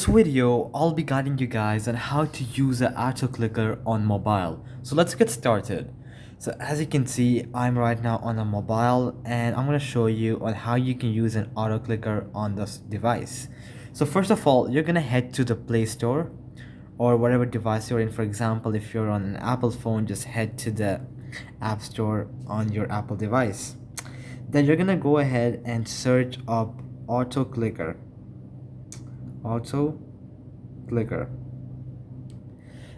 video, I'll be guiding you guys on how to use an auto clicker on mobile. So let's get started. So as you can see, I'm right now on a mobile and I'm going to show you on how you can use an auto clicker on this device. So first of all, you're going to head to the Play Store or whatever device you're in. For example, if you're on an Apple phone, just head to the App Store on your Apple device. Then you're going to go ahead and search up auto clicker. Auto clicker.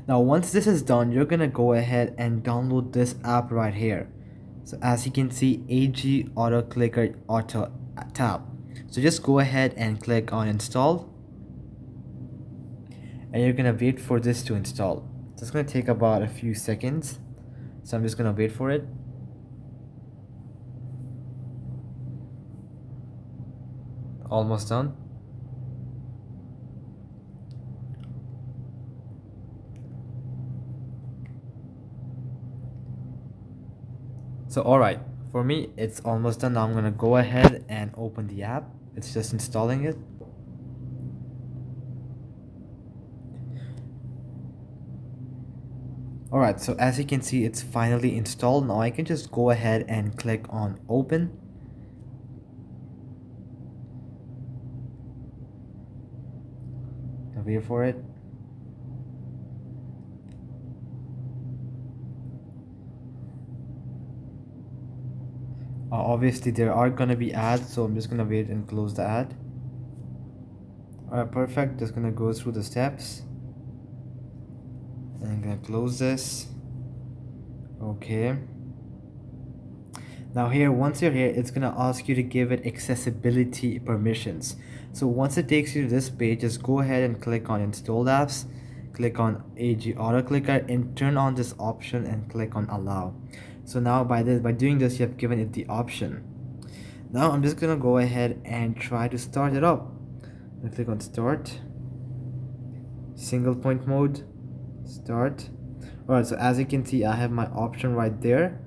Now once this is done, you're gonna go ahead and download this app right here. So as you can see, AG auto clicker auto tab. So just go ahead and click on install and you're gonna wait for this to install. So it's gonna take about a few seconds, so I'm just gonna wait for it. Almost done. So alright, for me it's almost done. Now I'm gonna go ahead and open the app. It's just installing it. Alright, so as you can see, it's finally installed. Now I can just go ahead and click on open. And wait for it. Obviously there are gonna be ads, so I'm just gonna wait and close the ad. Alright, perfect. Just gonna go through the steps and I'm gonna close this. Okay, now here, once you're here, it's gonna ask you to give it accessibility permissions. So once it takes you to this page, just go ahead and click on installed apps, click on AG auto clicker and turn on this option and click on allow. So now by doing this, you have given it the option. Now I'm just gonna go ahead and try to start it up. I'm gonna click on start, single point mode, start. Alright, so as you can see, I have my option right there.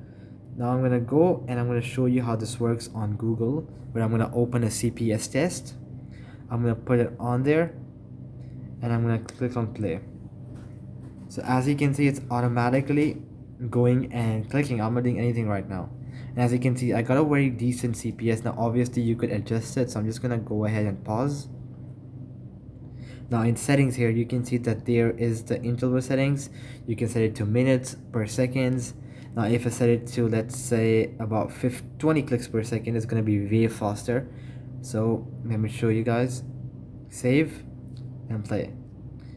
Now I'm gonna go and I'm gonna show you how this works on Google, where I'm gonna open a CPS test. I'm gonna put it on there and I'm gonna click on play. So as you can see, it's automatically going and clicking. I'm not doing anything right now. And as you can see, I got a very decent CPS. Now obviously you could adjust it, so I'm just gonna go ahead and pause. Now in settings here, you can see that there is the interval settings. You can set it to minutes per seconds. Now if I set it to, let's say, about 20 clicks per second, it's going to be way faster. So let me show you guys. Save and play.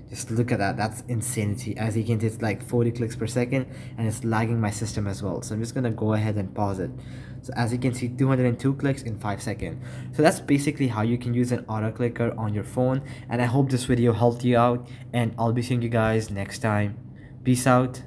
Just look at that. That's insanity. As you can see, it's like 40 clicks per second and it's lagging my system as well. So I'm just going to go ahead and pause it. So as you can see, 202 clicks in 5 seconds. So that's basically how you can use an auto clicker on your phone. And I hope this video helped you out, and I'll be seeing you guys next time. Peace out.